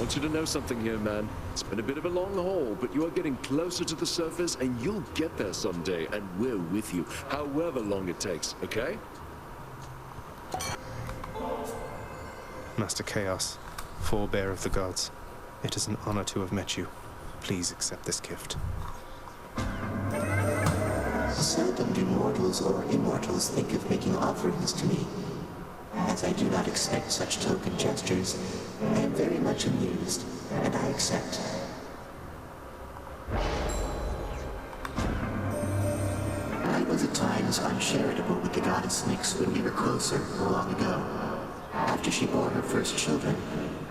want you to know something here, man. It's been a bit of a long haul, but you are getting closer to the surface, and you'll get there someday, and we're with you, however long it takes, okay? Master Chaos, forebear of the gods, it is an honor to have met you. Please accept this gift. Seldom do mortals or immortals think of making offerings to me. As I do not expect such token gestures, I am very much amused, and I accept. I was at times uncharitable with the goddess Nyx when we were closer, long ago. After she bore her first children,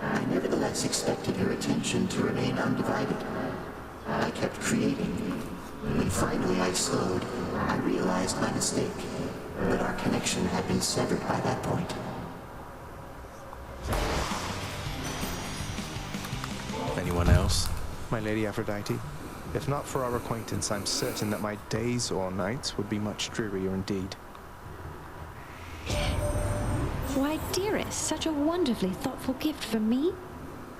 I nevertheless expected her attention to remain undivided. I kept creating. When finally I slowed, I realized my mistake, but our connection had been severed by that point. Anyone else? My Lady Aphrodite? If not for our acquaintance, I'm certain that my days or nights would be much drearier indeed. Why, dearest, such a wonderfully thoughtful gift for me.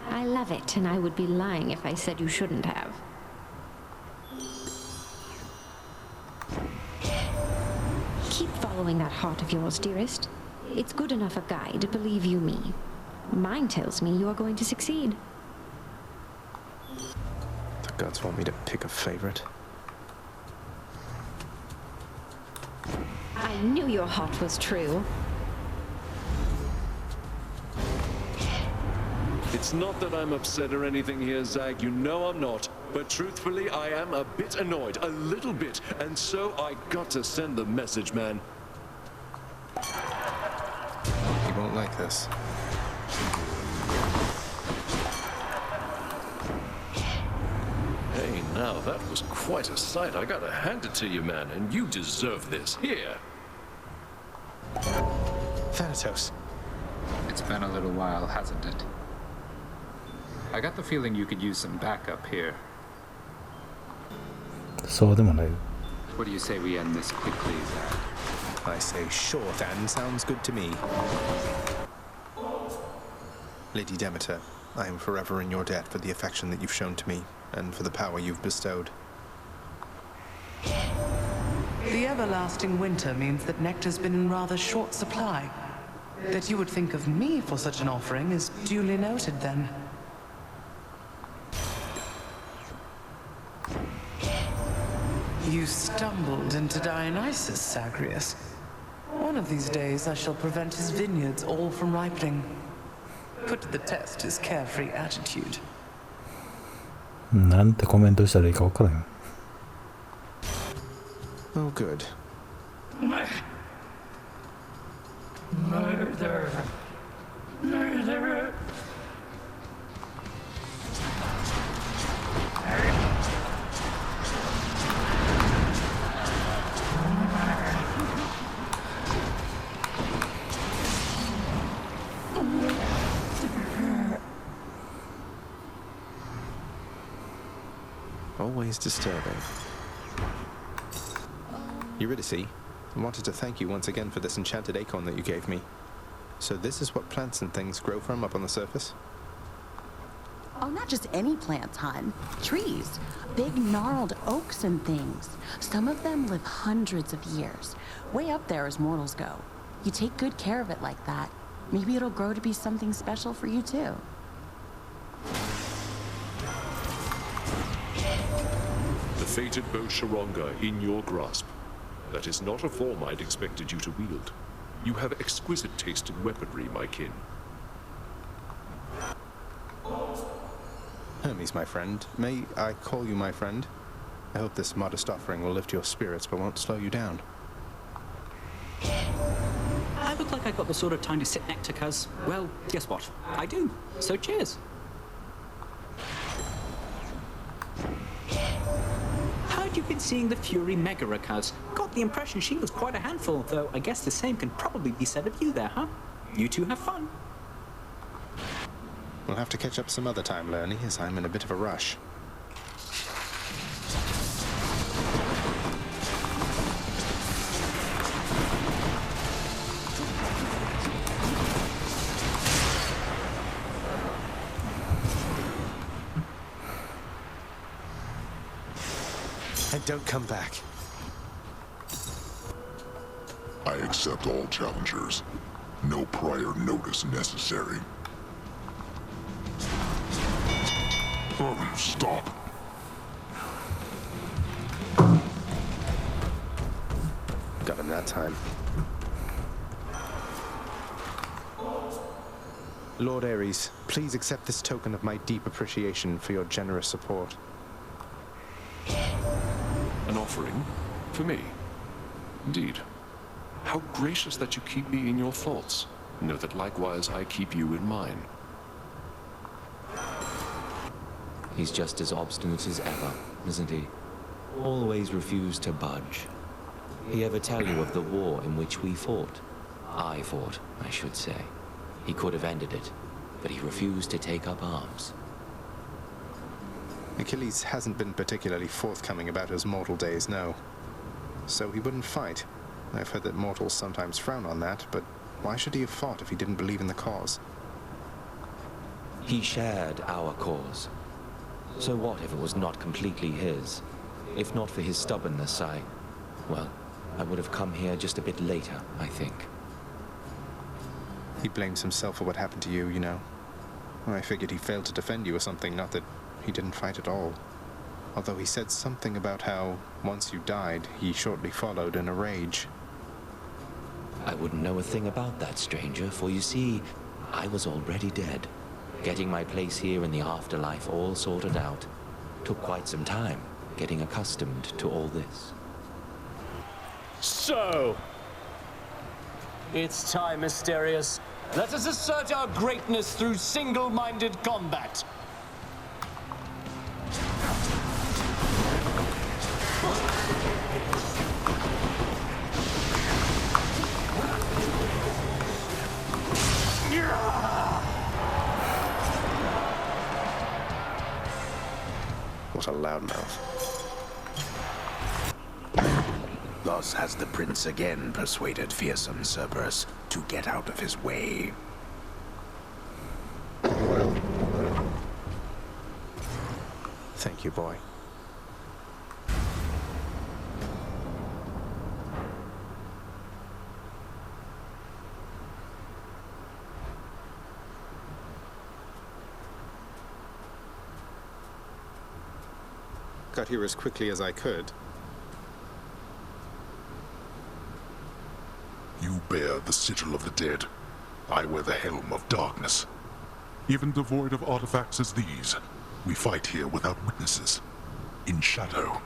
I love it, and I would be lying if I said you shouldn't have. Keep following that heart of yours, dearest. It's good enough a guide, believe you me. Mine tells me you are going to succeed. The gods want me to pick a favorite. I knew your heart was true. It's not that I'm upset or anything here, Zag. You know I'm not. But truthfully, I am a bit annoyed. A little bit. And so I got to send the message, man. He won't like this. Hey, now, that was quite a sight. I gotta hand it to you, man. And you deserve this. Here. Thanatos. It's been a little while, hasn't it? I got the feeling you could use some backup here. そうでもない。 What do you say we end this quickly, Zach? I say sure, Than. Sounds good to me. Lady Demeter, I am forever in your debt for the affection that you've shown to me, and for the power you've bestowed. The everlasting winter means that nectar's been in rather short supply. That you would think of me for such an offering is duly noted, then. You stumbled into Dionysus, Zagreus. One of these days I shall prevent his vineyards all from ripening. Put to the test his carefree attitude. なんてコメントしたらいいか分からん。Oh, good. Murder. Murder. Always disturbing. Eurydice, I wanted to thank you once again for this enchanted acorn that you gave me. So this is what plants and things grow from up on the surface? Oh, not just any plants, hon. Trees. Big gnarled oaks and things. Some of them live hundreds of years. Way up there as mortals go. You take good care of it like that, maybe it'll grow to be something special for you too. The fated bow Sharonga in your grasp. That is not a form I'd expected you to wield. You have exquisite taste in weaponry, my kin. Hermes, my friend. May I call you my friend? I hope this modest offering will lift your spirits but won't slow you down. I look like I got the sort of time to sit next to Cuz. Well, guess what? I do. So cheers. How'd you been seeing the Fury Megara, Cuz? Got the impression she was quite a handful, though I guess the same can probably be said of you there, huh? You two have fun. We'll have to catch up some other time, Lerny, as I'm in a bit of a rush. And don't come back. I accept all challengers. No prior notice necessary. Oh, stop. Got him that time. Lord Ares, please accept this token of my deep appreciation for your generous support. An offering? For me? Indeed. How gracious that you keep me in your thoughts. Know that likewise I keep you in mine. He's just as obstinate as ever, isn't he? Always refused to budge. He ever tell you of the war in which we fought? I fought, I should say. He could have ended it, but he refused to take up arms. Achilles hasn't been particularly forthcoming about his mortal days, no. So he wouldn't fight. I've heard that mortals sometimes frown on that, but why should he have fought if he didn't believe in the cause? He shared our cause. So what if it was not completely his? If not for his stubbornness, I would have come here just a bit later, I think. He blames himself for what happened to you, you know. I figured he failed to defend you or something, not that he didn't fight at all. Although he said something about how, once you died, he shortly followed in a rage. I wouldn't know a thing about that, stranger, for you see, I was already dead. Getting my place here in the afterlife all sorted out. Took quite some time, getting accustomed to all this. So, it's time, Mysterious. Let us assert our greatness through single-minded combat. What a loudmouth. Thus has the prince again persuaded fearsome Cerberus to get out of his way. Thank you, boy. Got here as quickly as I could. You bear the sigil of the dead. I wear the helm of darkness. Even devoid of artifacts as these, we fight here without witnesses, in shadow.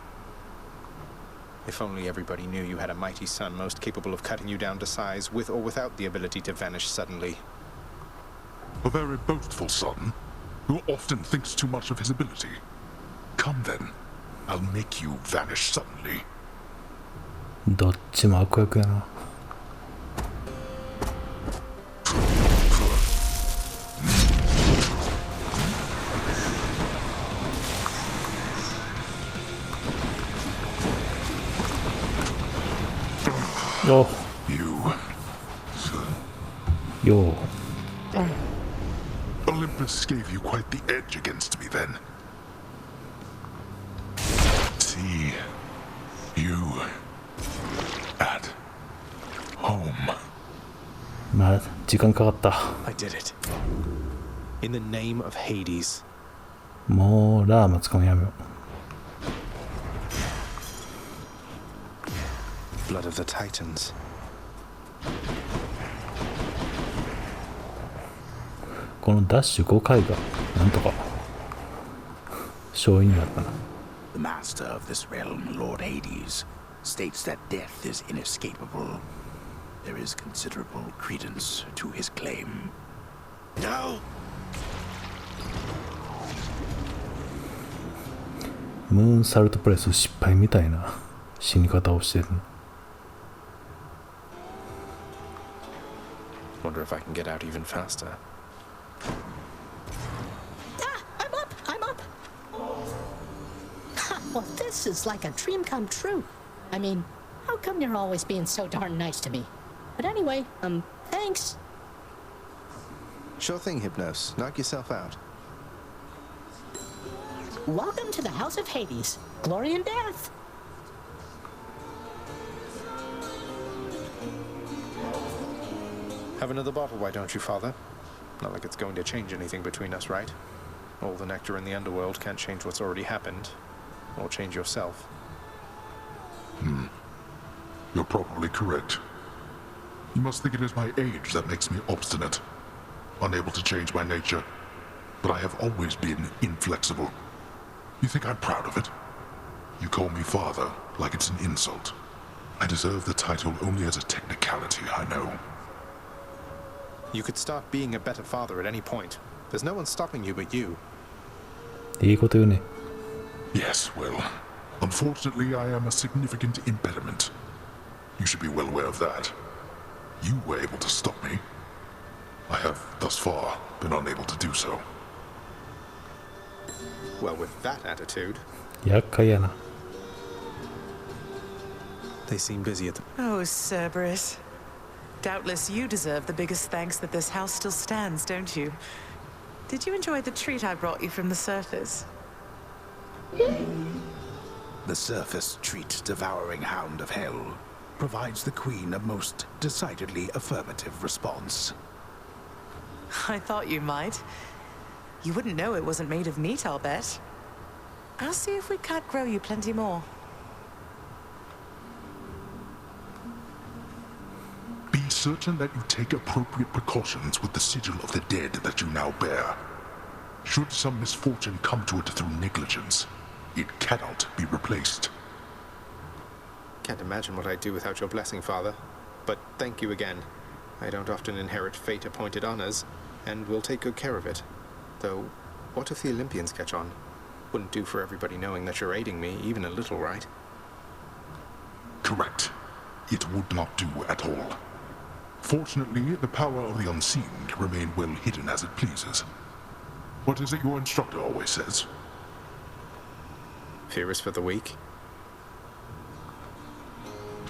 If only everybody knew you had a mighty son most capable of cutting you down to size, with or without the ability to vanish suddenly. A very boastful son, who often thinks too much of his ability. Come then, I'll make you vanish suddenly. どっちも悪役やな。よ。よ。 Olympus gave you quite the edge against me then. See you at home. まあ、時間かかった。I did it. In the name of Hades. もうラーマ使うのやめよう。Blood of the Titans. このダッシュ5回がなんとか勝因になったな。The master of this realm, Lord Hades, states that death is inescapable. There is considerable credence to his claim. No! ムーンサルトプレス失敗みたいな死に方をしてる。Wonder if I can get out even faster. I'm up! Well, this is like a dream come true. I mean, how come you're always being so darn nice to me? But anyway, thanks. Sure thing, Hypnos. Knock yourself out. Welcome to the House of Hades. Glory and death. Have another bottle, why don't you, Father? Not like it's going to change anything between us, right? All the nectar in the underworld can't change what's already happened, or change yourself. You're probably correct. You must think it is my age that makes me obstinate, unable to change my nature, but I have always been inflexible. You think I'm proud of it? You call me father like it's an insult. I deserve the title only as a technicality, I know. You could start being a better father at any point. There's no one stopping you but you. いいこと言うね。 Yes, well, unfortunately I am a significant impediment. You should be well aware of that. You were able to stop me. I have, thus far, been unable to do so. Well, with that attitude... 厄介やな。 They seem busy at the... Oh, Cerberus. Doubtless you deserve the biggest thanks that this house still stands, don't you? Did you enjoy the treat I brought you from the surface? The surface treat devouring hound of hell provides the Queen a most decidedly affirmative response. I thought you might. You wouldn't know it wasn't made of meat, I'll bet. I'll see if we can't grow you plenty more. Be certain that you take appropriate precautions with the sigil of the dead that you now bear. Should some misfortune come to it through negligence, it cannot be replaced. Can't imagine what I'd do without your blessing, Father. But thank you again. I don't often inherit fate-appointed honors, and will take good care of it. Though, what if the Olympians catch on? Wouldn't do for everybody knowing that you're aiding me, even a little, right? Correct. It would not do at all. Fortunately, the power of the unseen can remain well hidden as it pleases. What is it your instructor always says? Fear is for the weak.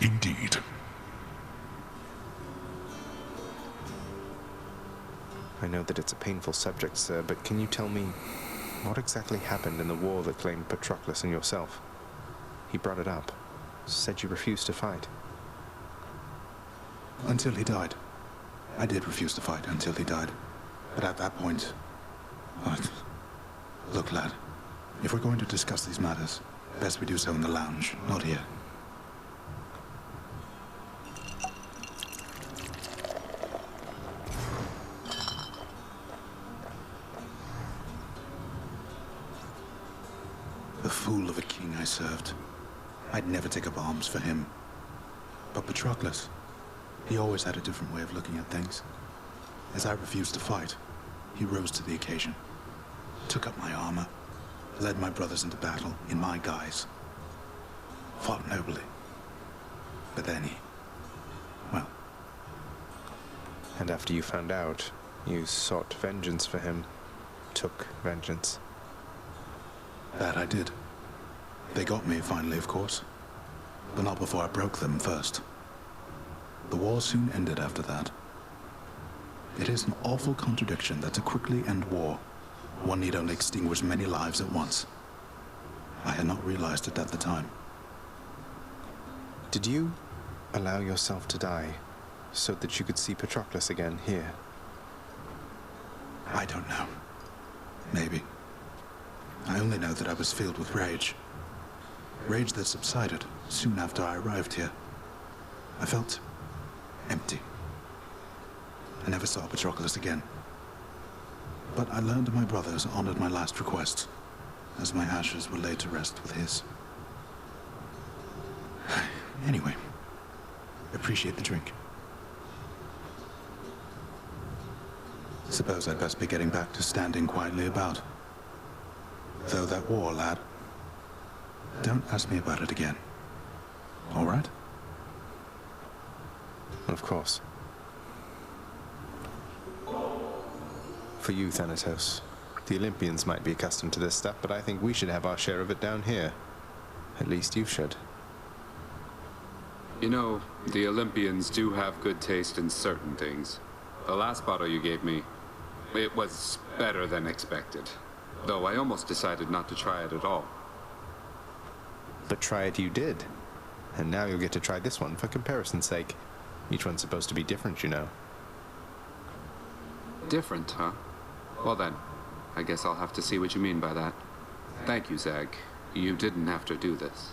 Indeed. I know that it's a painful subject, sir, but can you tell me what exactly happened in the war that claimed Patroclus and yourself? He brought it up. Said you refused to fight. Until he died. I did refuse to fight until he died. But at that point... Look, lad. If we're going to discuss these matters, best we do so in the lounge, not here. The fool of a king I served. I'd never take up arms for him. But Patroclus, he always had a different way of looking at things. As I refused to fight, he rose to the occasion, took up my armor, led my brothers into battle in my guise, fought nobly. But then he... well... And after you found out, you sought vengeance for him, took vengeance. That I did. They got me finally, of course. But not before I broke them first. The war soon ended after that. It is an awful contradiction that to quickly end war, one need only extinguish many lives at once. I had not realized it at the time. Did you allow yourself to die so that you could see Patroclus again here? I don't know. Maybe. I only know that I was filled with rage. Rage that subsided soon after I arrived here. I felt empty. I never saw Patroclus again. But I learned my brothers honored my last request, as my ashes were laid to rest with his. Anyway, appreciate the drink. Suppose I'd best be getting back to standing quietly about. Though that war, lad, don't ask me about it again. All right? Of course. For you, Thanatos, the Olympians might be accustomed to this stuff, but I think we should have our share of it down here. At least you should. You know, the Olympians do have good taste in certain things. The last bottle you gave me, it was better than expected. Though I almost decided not to try it at all. But try it you did. And now you'll get to try this one for comparison's sake. Each one's supposed to be different, you know. Different, huh? Well then, I guess I'll have to see what you mean by that. Thank you, Zag. You didn't have to do this.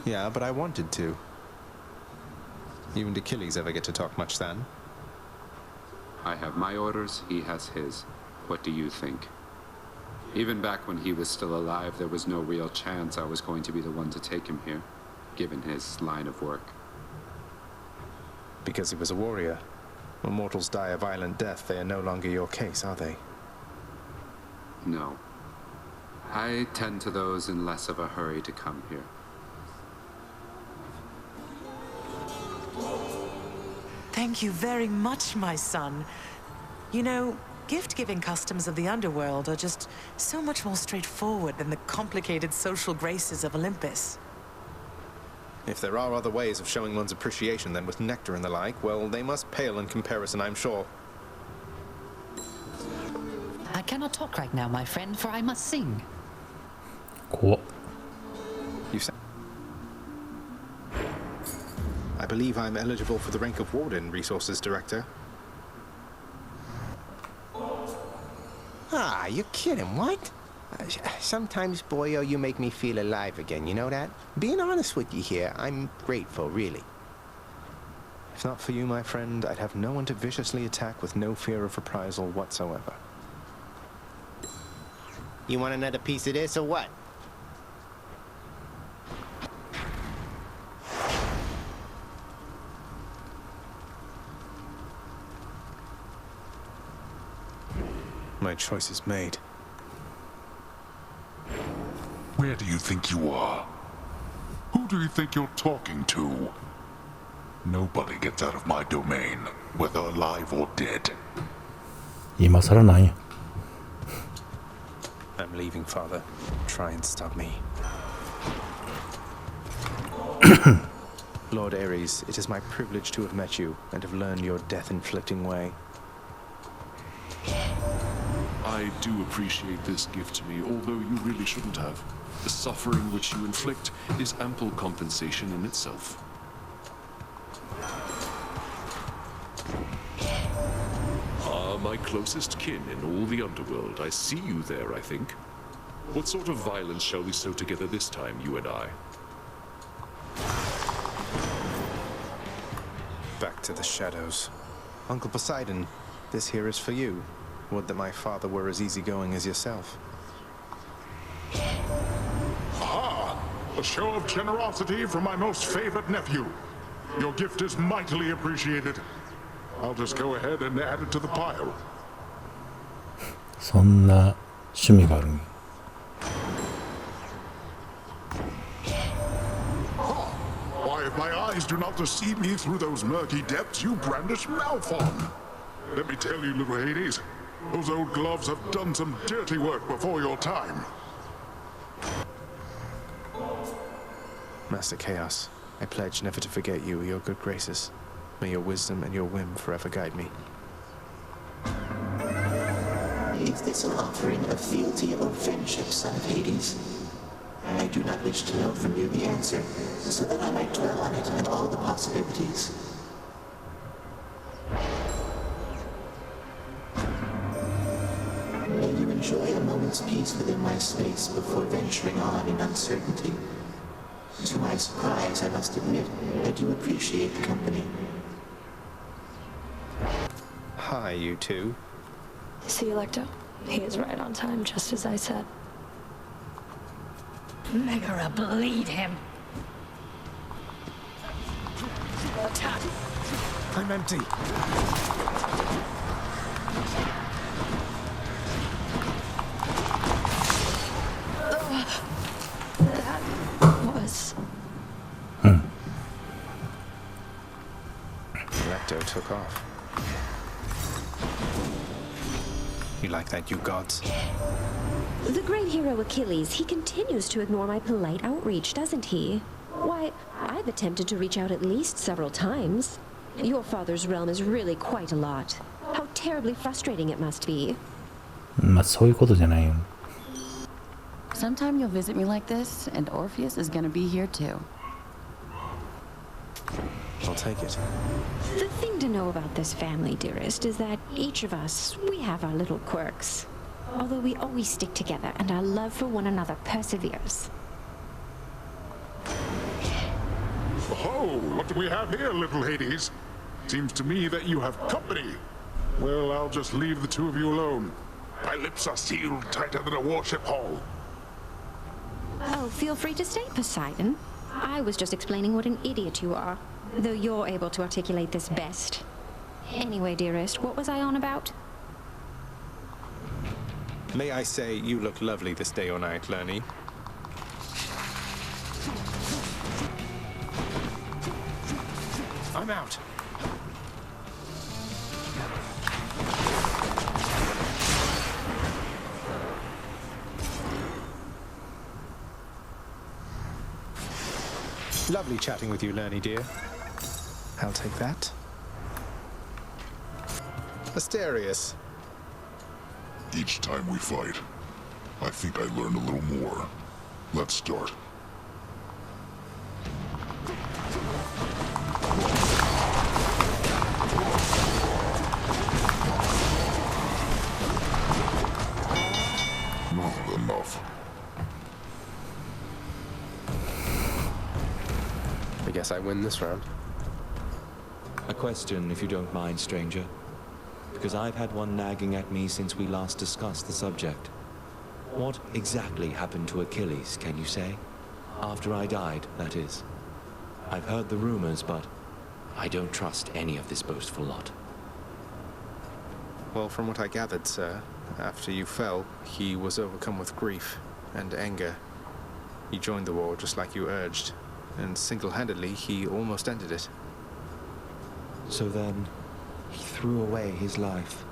Yeah, but I wanted to. You and Achilles ever get to talk much then? I have my orders, he has his. What do you think? Even back when he was still alive, there was no real chance I was going to be the one to take him here, given his line of work. Because he was a warrior. When mortals die a violent death, they are no longer your case, are they? No. I tend to those in less of a hurry to come here. Thank you very much, my son. You know, gift-giving customs of the underworld are just so much more straightforward than the complicated social graces of Olympus. If there are other ways of showing one's appreciation than with nectar and the like, well, they must pale in comparison, I'm sure. I cannot talk right now, my friend, for I must sing. Cool. You said... I believe I'm eligible for the rank of Warden, Resources Director. Ah, you're kidding, what? Sometimes, boyo, you make me feel alive again, you know that? Being honest with you here, I'm grateful, really. If not for you, my friend, I'd have no one to viciously attack with no fear of reprisal whatsoever. You want another piece of this, or what? My choice is made. Where do you think you are? Who do you think you're talking to? Nobody gets out of my domain, whether alive or dead. 今更なんや。I'm leaving, Father. Try and stop me. Lord Ares, it is my privilege to have met you and have learned your death-inflicting way. I do appreciate this gift to me, although you really shouldn't have. The suffering which you inflict is ample compensation in itself. Ah, my closest kin in all the underworld. I see you there, I think. What sort of violence shall we sow together this time, you and I? Back to the shadows. Uncle Poseidon, this here is for you. Would that my father were as easygoing as yourself. Ah! A show of generosity from my most favored nephew. Your gift is mightily appreciated. I'll just go ahead and add it to the pile. そんな趣味があるんや。Why, if my eyes do not deceive me through those murky depths, you brandish Malphon. Let me tell you, little Hades, those old gloves have done some dirty work before your time. Master Chaos, I pledge never to forget you or your good graces. May your wisdom and your whim forever guide me. Is this an offering of fealty or friendship, son of Hades? I do not wish to know from you the answer, so that I might dwell on it and all the possibilities. May you enjoy a moment's peace within my space before venturing on in uncertainty. To my surprise, I must admit, I do appreciate the company. Hi, you two. See, Electo? He is right on time, just as I said. Megara, bleed him. I'm empty. That was... Electo took off. You like that, you gods? The great hero Achilles, he continues to ignore my polite outreach, doesn't he? Why, I've attempted to reach out at least several times. Your father's realm is really quite a lot. How terribly frustrating it must be. まあそういうことじゃないよ。Sometime you'll visit me like this, and Orpheus is gonna be here too. I'll take it. The thing to know about this family, dearest, is that each of us, we have our little quirks. Although we always stick together and our love for one another perseveres. Oh, what do we have here, little Hades? Seems to me that you have company. Well, I'll just leave the two of you alone. My lips are sealed tighter than a warship hull. Oh, feel free to stay, Poseidon. I was just explaining what an idiot you are, though you're able to articulate this best. Anyway, dearest, what was I on about? May I say, you look lovely this day or night, Lernie. I'm out. Lovely chatting with you, Lernie, dear. I'll take that. Asterius. Each time we fight, I think I learn a little more. Let's start. Not enough. I guess I win this round. A question, if you don't mind, stranger. Because I've had one nagging at me since we last discussed the subject. What exactly happened to Achilles, can you say? After I died, that is. I've heard the rumors, but I don't trust any of this boastful lot. Well, from what I gathered, sir, after you fell, he was overcome with grief and anger. He joined the war just like you urged, and single-handedly, he almost ended it. So then, he threw away his life.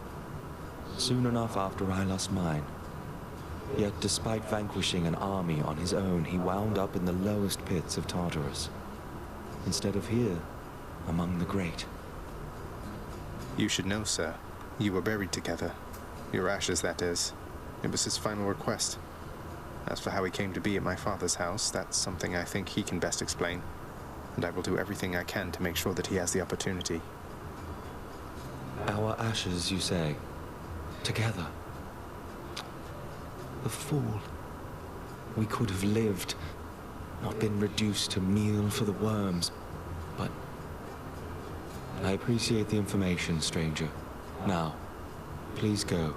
Soon enough after I lost mine. Yet despite vanquishing an army on his own, he wound up in the lowest pits of Tartarus. Instead of here, among the great. You should know, sir. You were buried together. Your ashes, that is. It was his final request. As for how he came to be at my father's house, that's something I think he can best explain. And I will do everything I can to make sure that he has the opportunity. Our ashes, you say? Together? The fool. We could have lived, not been reduced to meal for the worms. But I appreciate the information, stranger. Now, please go.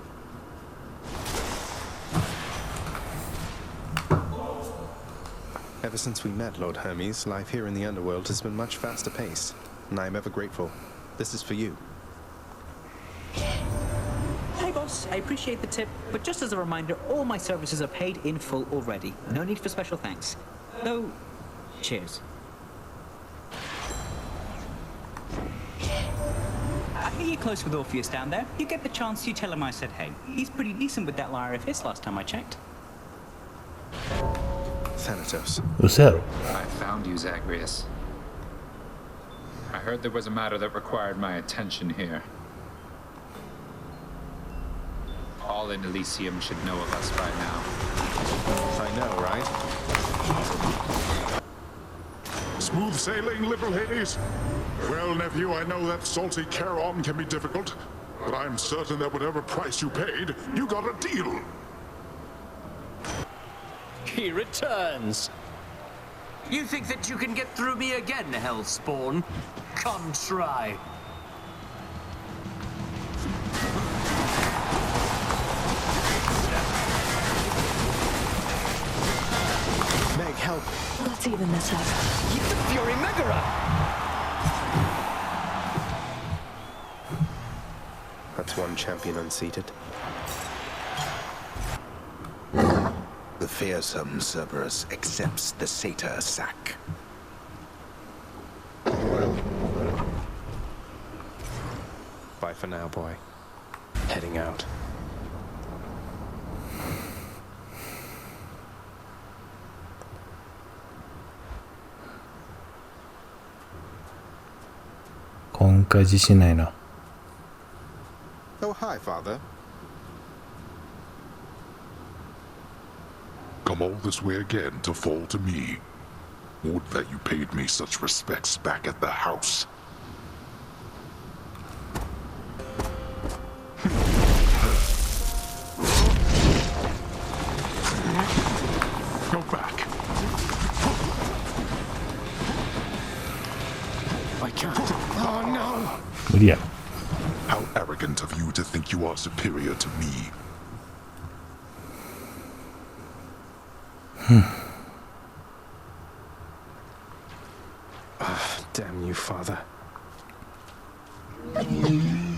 Ever since we met, Lord Hermes, life here in the underworld has been much faster paced, and I am ever grateful. This is for you. Hey boss, I appreciate the tip, but just as a reminder, all my services are paid in full already. No need for special thanks. Though, cheers. I hear you're close with Orpheus down there. You get the chance, you tell him I said hey. He's pretty decent with that lyre of his last time I checked. Thanatos. I found you, Zagreus. I heard there was a matter that required my attention here. All in Elysium should know of us by now. I know, right? Smooth sailing, little Hades? Well, nephew, I know that salty Charon can be difficult, but I'm certain that whatever price you paid, you got a deal. He returns. You think that you can get through me again, Hellspawn? Come try. Meg, help. Let's even this up. Keep the Fury Megara! That's one champion unseated. The fearsome Cerberus accepts the satyr sack. Bye for now, boy. Heading out. Oh, hi, Father. Come all this way again to fall to me. Would that you paid me such respects back at the house. Go back. I can't. Oh no! 無理や。 How arrogant of you to think you are superior to me. Damn you, father.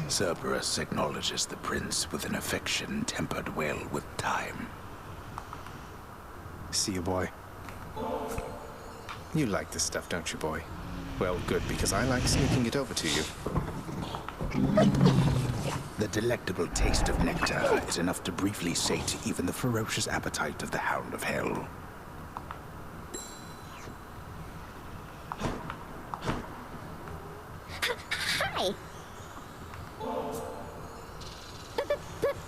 Cerberus acknowledges the prince with an affection tempered well with time. See you, boy. You like this stuff, don't you, boy? Well, good, because I like sneaking it over to you. The delectable taste of nectar is enough to briefly sate even the ferocious appetite of the Hound of Hell. Hi!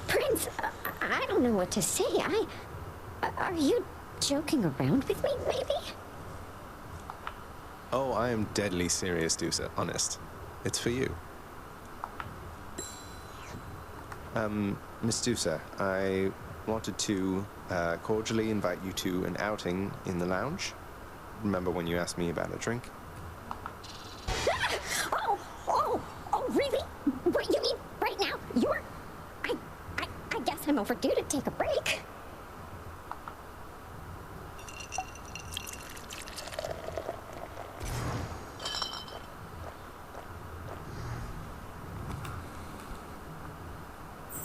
Prince, I don't know what to say. Are you joking around with me, maybe? Oh, I am deadly serious, Dusa. Honest. It's for you. Miss Dusa, I wanted to cordially invite you to an outing in the lounge. Remember when you asked me about a drink? Oh, really? What, you mean right now? I guess I'm overdue to take a break.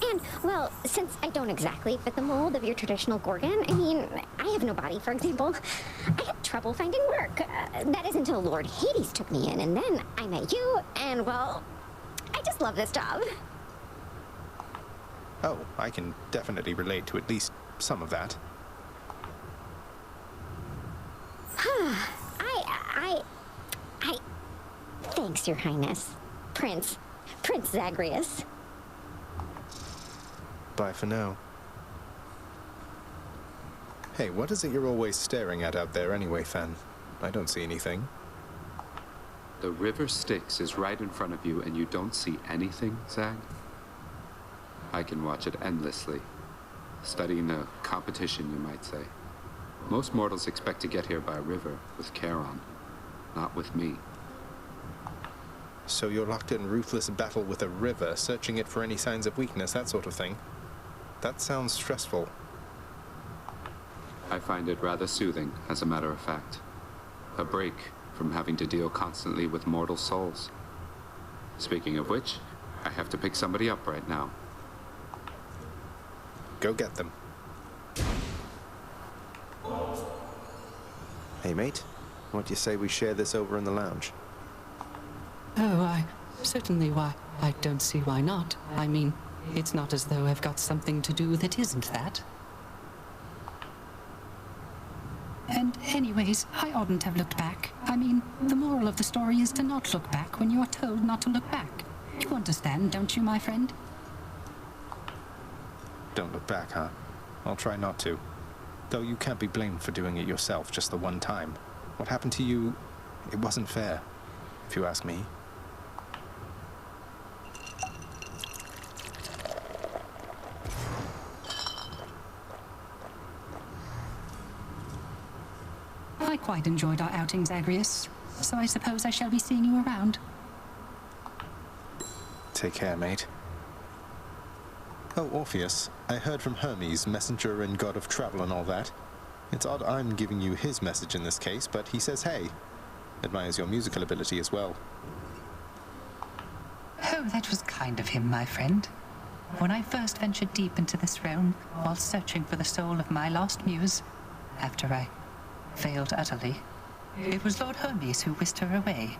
And, well, since I don't exactly fit the mold of your traditional Gorgon, I mean, I have no body, for example. I had trouble finding work. That is until Lord Hades took me in, and then I met you, and, well, I just love this job. Oh, I can definitely relate to at least some of that. Thanks, Your Highness. Prince Zagreus. Bye for now. Hey, what is it you're always staring at out there anyway, Fan? I don't see anything. The river Styx is right in front of you and you don't see anything, Zag? I can watch it endlessly. Studying a competition, you might say. Most mortals expect to get here by river, with Charon. Not with me. So you're locked in ruthless battle with a river, searching it for any signs of weakness, that sort of thing. That sounds stressful. I find it rather soothing, as a matter of fact. A break from having to deal constantly with mortal souls. Speaking of which, I have to pick somebody up right now. Go get them. Hey, mate. What do you say we share this over in the lounge? Oh, certainly, why, I don't see why not. I mean, it's not as though I've got something to do that isn't that. And anyways, I oughtn't have looked back. I mean, the moral of the story is to not look back when you are told not to look back. You understand, don't you, my friend? Don't look back, huh? I'll try not to. Though you can't be blamed for doing it yourself just the one time. What happened to you, it wasn't fair, if you ask me. I quite enjoyed our outing, Zagreus, so I suppose I shall be seeing you around. Take care, mate. Oh, Orpheus, I heard from Hermes, messenger and god of travel and all that. It's odd I'm giving you his message in this case, but he says hey. Admires your musical ability as well. Oh, that was kind of him, my friend. When I first ventured deep into this realm, while searching for the soul of my lost muse, after I failed utterly, it was Lord Hermes who whisked her away.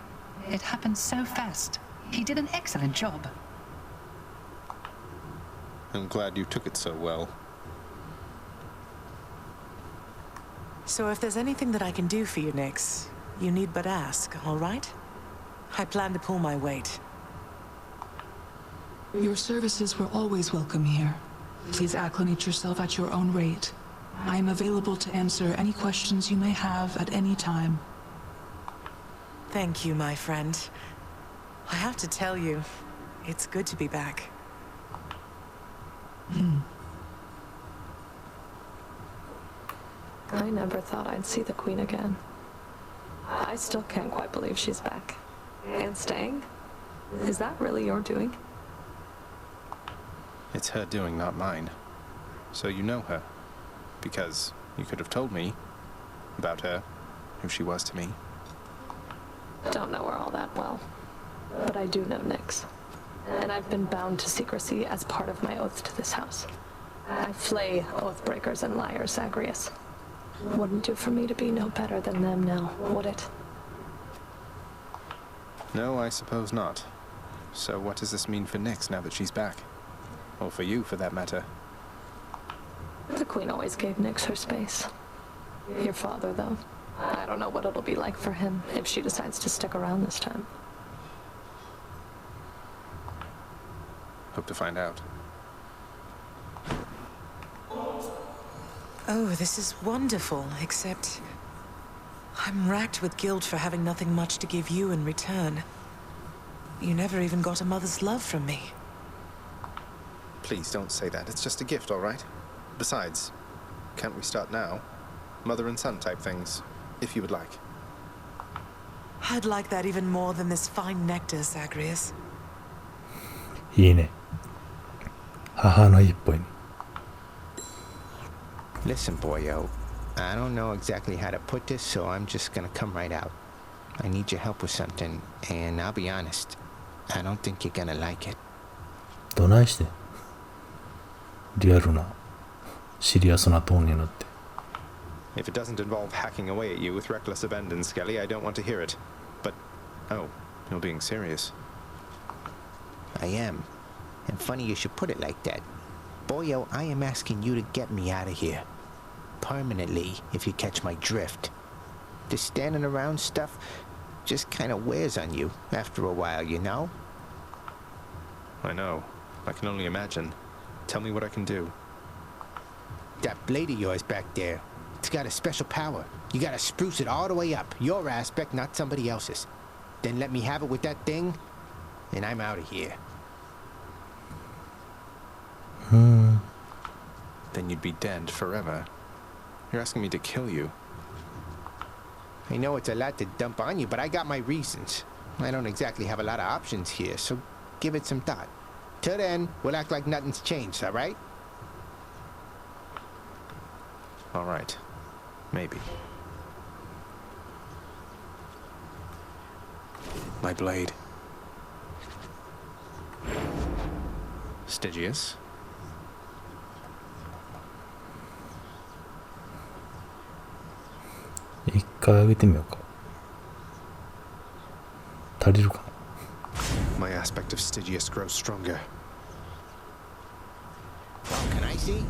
It happened so fast. He did an excellent job. I'm glad you took it so well. So if there's anything that I can do for you, Nyx, you need but ask, all right? I plan to pull my weight. Your services were always welcome here. Please acclimate yourself at your own rate. I am available to answer any questions you may have at any time. Thank you, my friend. I have to tell you, it's good to be back. I never thought I'd see the Queen again. I still can't quite believe she's back. And staying? Is that really your doing? It's her doing, not mine. So you know her. Because you could have told me about her, who she was to me. Don't know her all that well. But I do know Nyx. And I've been bound to secrecy as part of my oath to this house. I flay oath-breakers and liars, Zagreus. Wouldn't do for me to be no better than them now, would it? No, I suppose not. So what does this mean for Nyx now that she's back? Or for you, for that matter? The Queen always gave Nyx her space. Your father, though. I don't know what it'll be like for him if she decides to stick around this time. Hope to find out. Oh, this is wonderful, except I'm racked with guilt for having nothing much to give you in return. You never even got a mother's love from me. Please don't say that. It's just a gift, all right? Besides, can't we start now? Mother and son type things, if you would like. I'd like that even more than this fine nectar, Zagreus. いいね。母の日っぽいね。Listen, boyo. I don't know exactly how to put this, so I'm just gonna come right out. I need your help with something, and I'll be honest. I don't think you're gonna like it. どないしてリアルなシリアスなトーンになって。If it doesn't involve hacking away at you with reckless abandon, Skelly, I don't want to hear it. But, oh, you're being serious. I am. And funny you should put it like that. Boyo, I am asking you to get me out of here. Permanently, if you catch my drift. This standing around stuff just kind of wears on you after a while, you know? I know. I can only imagine. Tell me what I can do. That blade of yours back there, it's got a special power. You gotta spruce it all the way up. Your aspect, not somebody else's. Then let me have it with that thing, and I'm out of here. Then you'd be dead forever. You're asking me to kill you. I know it's a lot to dump on you, but I got my reasons. I don't exactly have a lot of options here, so give it some thought. Till then, we'll act like nothing's changed, all right? All right. Maybe. My blade. Stygius?一回上げてみようか。足りるかな。My aspect of Stygius grows stronger. Well, can I see?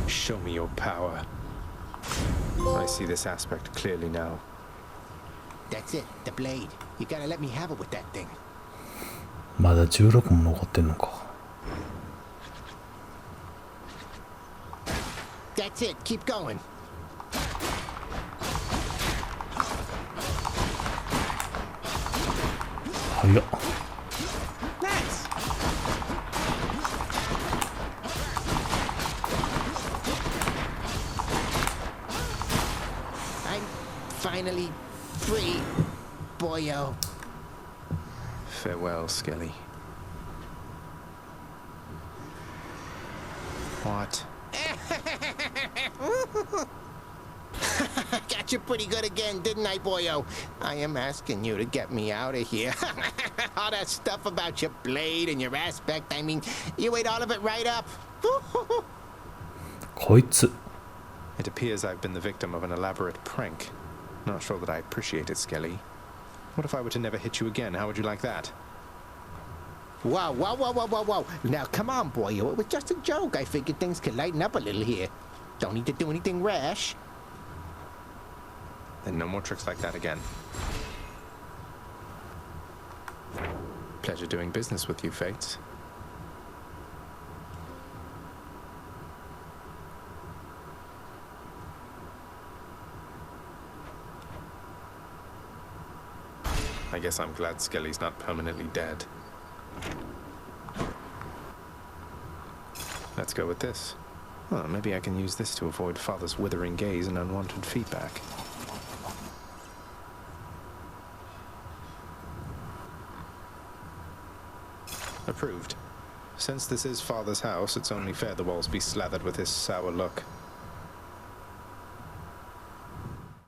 Show me your power. I see this aspect clearly now. That's it, the blade. You gotta let me have it with that thing. まだ16も残ってんのか。That's it, keep going. Hiya. Nice. I'm finally free, boyo. Farewell, Skelly. What? Got you pretty good again, didn't I, boyo? I am asking you to get me out of here. All that stuff about your blade and your aspect, I mean, you ate all of it right up. こいつ。 It appears I've been the victim of an elaborate prank. Not sure that I appreciate it, Skelly. What if I were to never hit you again? How would you like that? Whoa, whoa, whoa, whoa, whoa, whoa. Now, come on, boyo. It was just a joke. I figured things could lighten up a little here. Don't need to do anything rash. Then no more tricks like that again. Pleasure doing business with you, Fates. guess I'm glad Skelly's not permanently dead. Let's go with this. Well, maybe I can use this to avoid Father's withering gaze and unwanted feedback. Approved. Since this is Father's house, it's only fair the walls be slathered with his sour look.